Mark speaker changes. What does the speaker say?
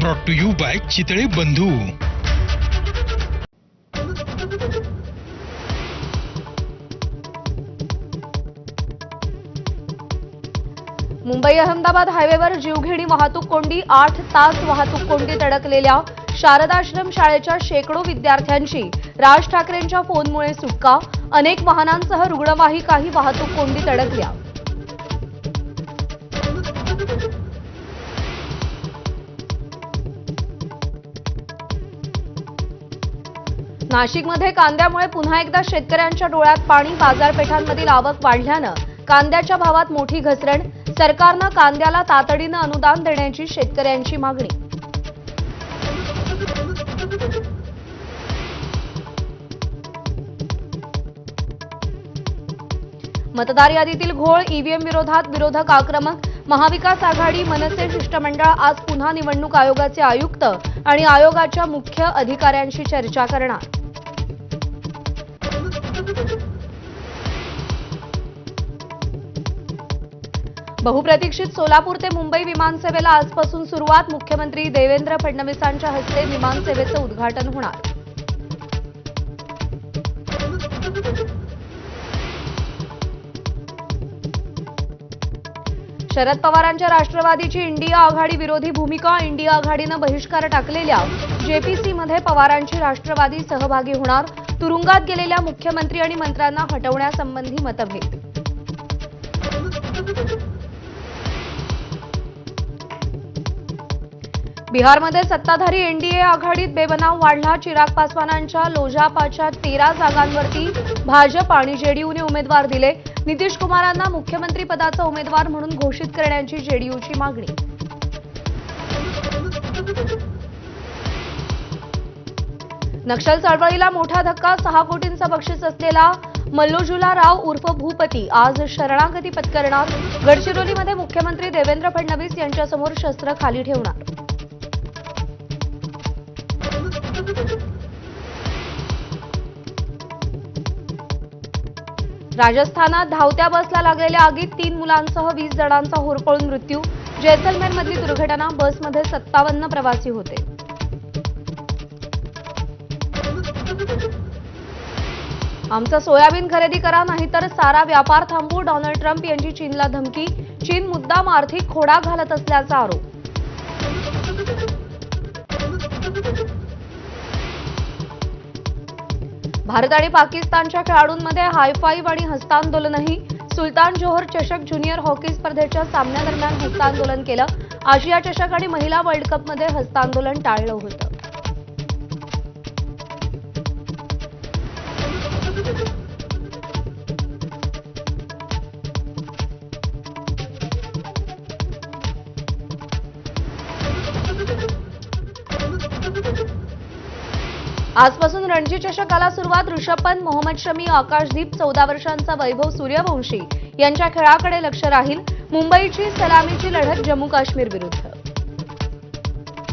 Speaker 1: Brought to you by Chitale Bandhu.
Speaker 2: Mumbai Ahmedabad हायवेवर जीवघेणी वाहतूक कोंडी, 8 तास वाहतूक कोंडीत अडकलेल्या शारदाश्रम शाळेच्या शेकडो विद्यार्थ्यांची राज ठाकरेंच्या फोनमुळे सुटका, अनेक वाहनांसह रुग्णवाहिकाही वाहतूक कोंडीत अडकल्या। नाशिकमध्ये कांद्यामुळे पुन्हा एकदा शेतकऱ्यांच्या डोळ्यात पाणी, बाजारपेठांमधील आवक वाढल्यानं कांद्याच्या भावात मोठी घसरण, सरकारनं कांद्याला तातडीनं अनुदान देण्याची शेतकऱ्यांची मागणी। मतदार यादीतील घोळ, ईव्हीएम विरोधात विरोधक आक्रमक, महाविकास आघाडी मनसे शिष्टमंडळ आज पुन्हा निवडणूक आयोगाचे आयुक्त आणि आयोगाच्या मुख्य अधिकाऱ्यांशी चर्चा करणार। बहुप्रतीक्षित सोलापूर ते मुंबई विमानसेवेला आजपासून सुरुवात, मुख्यमंत्री देवेंद्र फडणवीसांच्या हस्ते विमानसेवेचं उद्घाटन होणार। शरद पवारांच्या राष्ट्रवादीची इंडिया आघाडी विरोधी भूमिका, इंडिया आघाडीनं बहिष्कार टाकलेल्या जेपीसीमध्ये पवारांची राष्ट्रवादी सहभागी होणार, तुरुंगात गेलेल्या मुख्यमंत्री आणि मंत्र्यांना हटवण्यासंबंधी मतभेद। बिहारमध्ये सत्ताधारी एनडीए आघाडीत बेबनाव वाढला, चिराग पासवानांच्या लोजपाच्या 13 जागांवरती भाजप आणि जेडीयूने उमेदवार दिले, नितीश कुमारांना मुख्यमंत्री पदाचा उमेदवार म्हणून घोषित करण्याची जेडीयूची मागणी। नक्षल चळवळीला मोठा धक्का, 6 कोटींचा बक्षीस असलेला मल्लोजुला राव उर्फ भूपती आज शरणागती पत्करणार, गडचिरोलीमध्ये मुख्यमंत्री देवेंद्र फडणवीस यांच्यासमोर शस्त्र खाली ठेवणार। राजस्थानात धावत्या बसला लागलेल्या आगीत 3 मुलांसह 20 जणांचा होरपळून मृत्यू, जैसलमेरमधली दुर्घटना, बसमध्ये 57 प्रवासी होते। आमचं सोयाबीन खरेदी करा नाहीतर सारा व्यापार थांबवू, डोनाल्ड ट्रम्प यांची चीनला धमकी, चीन मुद्दाम आर्थिक खोडा घालत असल्याचा आरोप। भारत आणि पाकिस्तानच्या खेळाडूंमध्ये हायफाईव्ह आणि हस्तांदोलनही, सुलतान जोहर चषक ज्युनियर हॉकी स्पर्धेच्या सामन्यादरम्यान हस्तांदोलन केलं, आशिया चषक आणि महिला वर्ल्ड कपमध्ये हस्तांदोलन टाळलं होतं। आजपासून रणजी चषकाला सुरुवात, ऋषभ पंत, मोहम्मद शमी, आकाशदीप, 14 वर्षांचा वैभव सूर्यवंशी यांच्या खेळाकडे लक्ष राहील, मुंबईची सलामीची लढत जम्मू काश्मीर विरुद्ध।